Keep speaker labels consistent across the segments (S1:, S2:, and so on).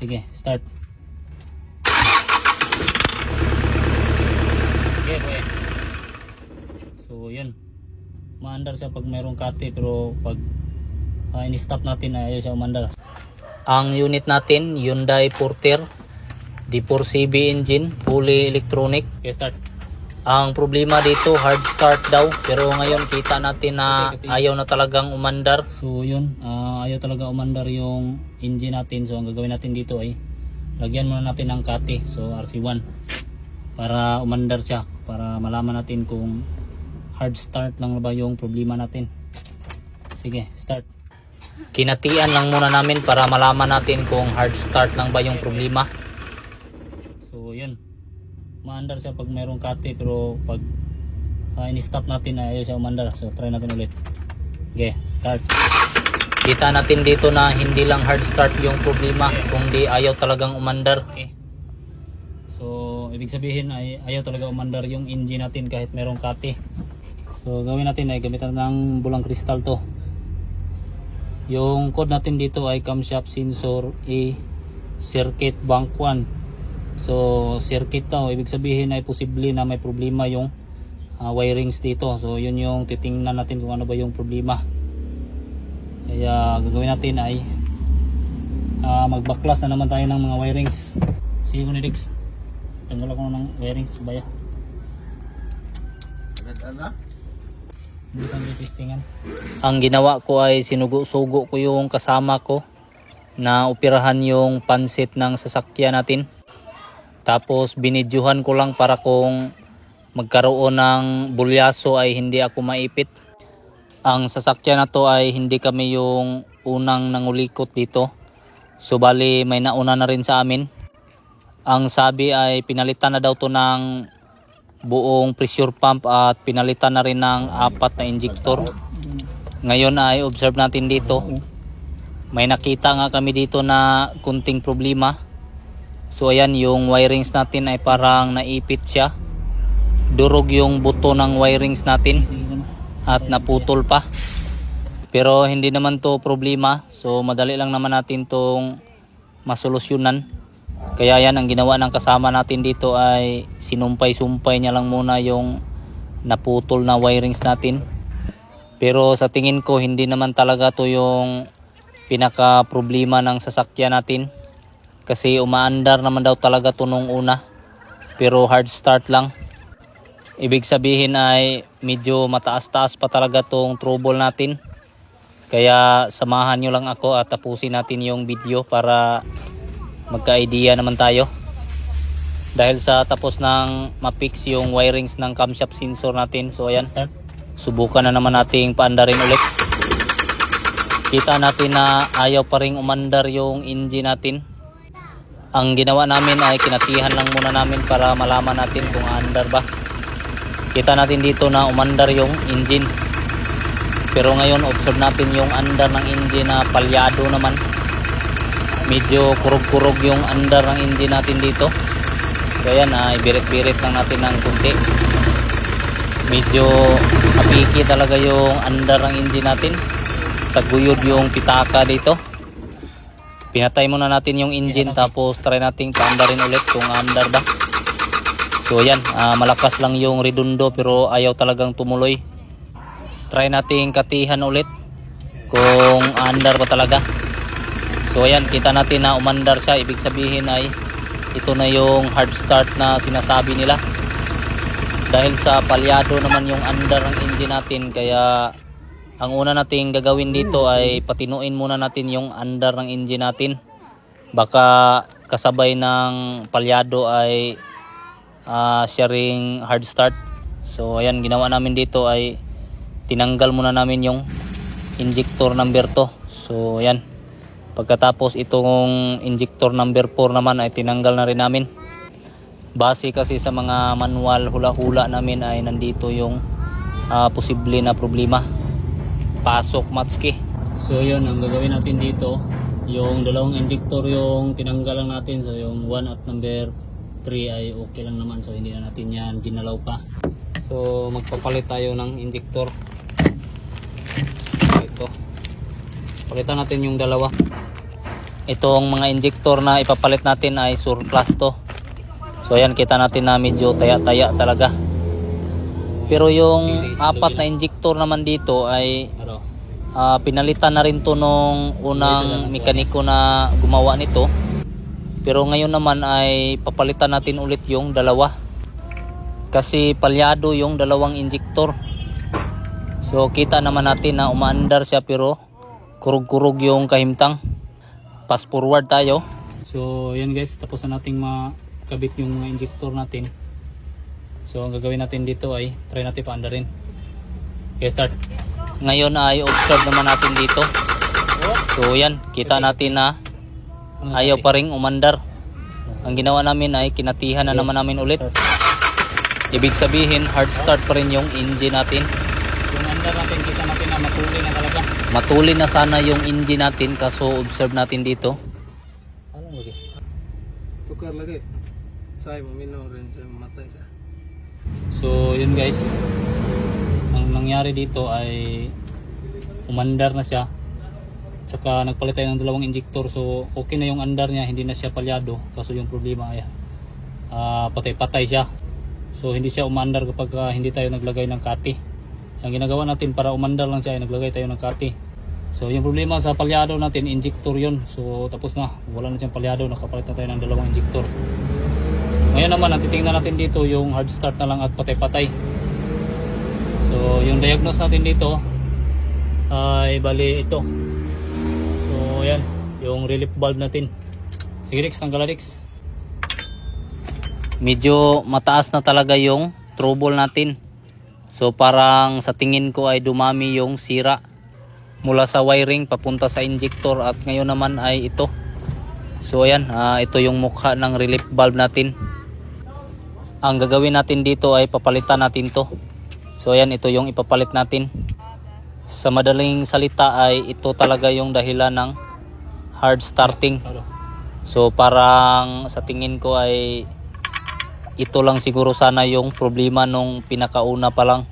S1: Sige, start. Okay, okay. So, yun. Maandar siya pag mayroong kate, pero pag in-stop natin ay ayaw siya umandar. Ang unit natin, Hyundai Porter D4CB engine, fully electronic. Okay, start. Ang problema dito, hard start daw, pero ngayon kita natin na ayaw na talagang umandar. So yun, ayaw talaga umandar yung engine natin. So ang gagawin natin dito ay lagyan muna natin ng kate, so RC1, para umandar siya, para malaman natin kung hard start lang ba yung problema natin. Sige, start. Kinatian lang muna namin para malaman natin kung hard start lang ba yung problema. So yun, maandar siya pag mayroong kate, pero pag in-stop natin ay ayaw siya umandar. So try natin ulit. Okay, start. Kita natin dito na hindi lang hard start yung problema, kundi ayaw talagang umandar. Okay. So ibig sabihin ay ayaw talaga umandar yung engine natin kahit mayroong kate. So gawin natin ay gamitan ng bulang kristal to. Yung code natin dito ay camshaft sensor A circuit bank 1. So circuit to, ibig sabihin ay posible na may problema yung wirings dito. So yun yung titingnan natin kung ano ba yung problema. Kaya gagawin natin ay magbaklas na naman tayo ng mga wirings. Sige ko ni Dix, tanggal ako ng wirings baya. Ang ginawa ko ay sinugo-sugo ko yung kasama ko na operahan yung pansit ng sasakyan natin. Tapos binidyuhan ko lang para kung magkaroon ng bulyaso ay hindi ako maipit. Ang sasakyan na to ay hindi kami yung unang nangulikot dito. So bali may nauna na rin sa amin. Ang sabi ay pinalitan na daw to ng buong pressure pump at pinalitan na rin ng 4 na injector. Ngayon ay observe natin dito. May nakita nga kami dito na kunting problema. So ayan, yung wirings natin ay parang naipit siya. Durog yung buto ng wirings natin at naputol pa. Pero hindi naman to problema. So madali lang naman natin tong masolusyonan. Kaya yan, ang ginawa ng kasama natin dito ay sinumpay-sumpay niya lang muna yung naputol na wirings natin. Pero sa tingin ko hindi naman talaga to yung pinaka problema ng sasakyan natin. Kasi umaandar naman daw talaga to nung una, pero hard start lang. Ibig sabihin ay medyo mataas-taas pa talaga tong trouble natin. Kaya samahan nyo lang ako at tapusin natin yung video para magka-idea naman tayo. Dahil sa tapos ng ma-fix yung wirings ng camshaft sensor natin. So ayan, subukan na naman nating paandarin ulit. Kita natin na ayaw pa ring umandar yung engine natin. Ang ginawa namin ay kinatihan lang muna namin para malaman natin kung andar ba. Kita natin dito na umandar yung engine. Pero ngayon observe natin yung andar ng engine na palyado naman. Medyo kurog-kurog yung andar ng engine natin dito. Kaya na ibirit-birit lang natin ng kunti. Medyo kapiki talaga yung andar ng engine natin. Sa guyod yung pitaka dito. Pinatay muna natin yung engine, tapos try nating paandarin ulit kung andar ba. So yan, malakas lang yung redundo pero ayaw talagang tumuloy. Try nating katihan ulit kung andar ba talaga. So yan, kita natin na umandar siya. Ibig sabihin ay ito na yung hard start na sinasabi nila. Dahil sa palyado naman yung andar ng engine natin, kaya ang una nating gagawin dito ay patinuin muna natin yung andar ng engine natin. Baka kasabay ng palyado ay siya ring hard start. So ayan, ginawa namin dito ay tinanggal muna namin yung injector number 2. So ayan, pagkatapos itong injector number 4 naman ay tinanggal na rin namin. Base kasi sa mga manual hula-hula namin ay nandito yung posible na problema. Pasok matski. So yun, ang gagawin natin dito, yung dalawang injector yung tinanggal lang natin. So yung 1 at number 3 ay okay lang naman. So hindi na natin yan ginalaw pa. So magpapalit tayo ng injector. Ito, palitan natin yung dalawa. Itong mga injector na ipapalit natin ay surplus to. So ayan, kita natin na medyo taya-taya talaga. Pero yung apat na injector naman dito ay pinalitan na rin to nung unang mekaniko na gumawa nito. Pero ngayon naman ay papalitan natin ulit yung dalawa. Kasi palyado yung dalawang injector. So kita naman natin na umaandar siya pero kurug-kurug yung kahimtang. Pass forward tayo. So yan guys, tapos na nating makabit yung mga injector natin. So ang gagawin natin dito ay try natin paandarin. Okay, start. Ngayon ay observe naman natin dito. So yan, kita natin na ayaw pa ring umandar. Ang ginawa namin ay kinatihan na naman namin ulit. Ibig sabihin hard start pa rin yung engine natin. Yung andar natin, kita natin na matuli na talaga. Matuli na sana yung engine natin, kaso observe natin dito. Ano lagi?
S2: Tukar lagi. Saya meminum rin sa matay siya.
S1: So yun guys, ang nangyari dito ay umandar na siya. Saka nagpalit tayo ng dalawang injector, so okay na yung andar niya, hindi na siya palyado. Kaso yung problema ay patay-patay siya. So hindi siya umandar kapag hindi tayo naglagay ng kati. Ang ginagawa natin para umandar lang siya ay naglagay tayo ng kati. So yung problema sa palyado natin, injector yun. So tapos na, wala na siyang palyado, nakapalit na tayo ng dalawang injector. Ngayon naman, titingnan natin dito yung hard start na lang at patay-patay. So yung diagnose natin dito ay bali ito. So yan, yung relief valve natin. Sige Rix, tanggal Rix. Medyo mataas na talaga yung trouble natin. So parang sa tingin ko ay dumami yung sira mula sa wiring papunta sa injector at ngayon naman ay ito. So ayan, ito yung mukha ng relief valve natin. Ang gagawin natin dito ay papalitan natin to. So ayan, ito yung ipapalit natin. Sa madaling salita ay ito talaga yung dahilan ng hard starting. So parang sa tingin ko ay ito lang siguro sana yung problema nung pinakauna pa lang.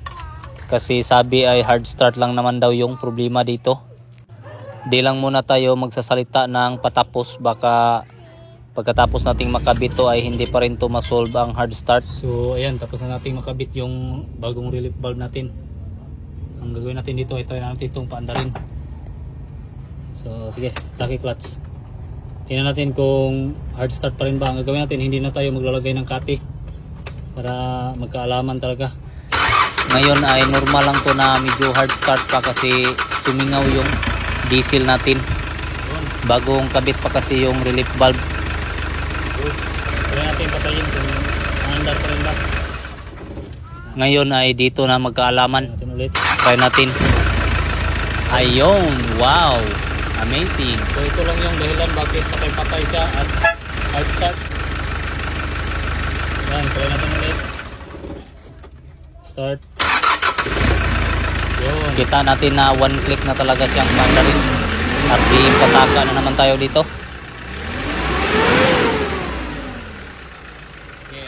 S1: Kasi sabi ay hard start lang naman daw yung problema dito. Di lang muna tayo magsasalita ng patapos, baka pagkatapos nating makabit to ay hindi pa rin to masolve ang hard start. So ayan, tapos na nating makabit yung bagong relief valve natin. Ang gagawin natin dito ay try natin itong paandarin. So sige, lucky clutch. Tingnan natin kung hard start pa rin ba. Ang gagawin natin, hindi na tayo maglalagay ng kati para magkaalaman talaga. Ngayon ay normal lang to na medyo hard start pa kasi sumingaw yung diesel natin. Bagong kabit pa kasi yung relief valve. Try natin patayin kung andar pa rin ba. Ngayon ay dito na magkaalaman. Try natin. Ayun, wow, amazing. So ito lang yung dahilan bakit patay-patay siya at hard start. Yan, try natin ulit. Start. Yun. Kita natin na one click na talaga siyang mandarin. At di pataka na naman tayo dito. Okay.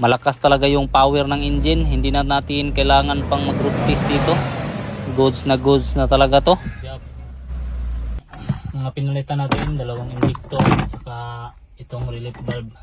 S1: Malakas talaga yung power ng engine. Hindi na natin kailangan pang mag-root test dito. Goods na talaga to. Mga pinalitan natin, dalawang injector at saka itong relief valve.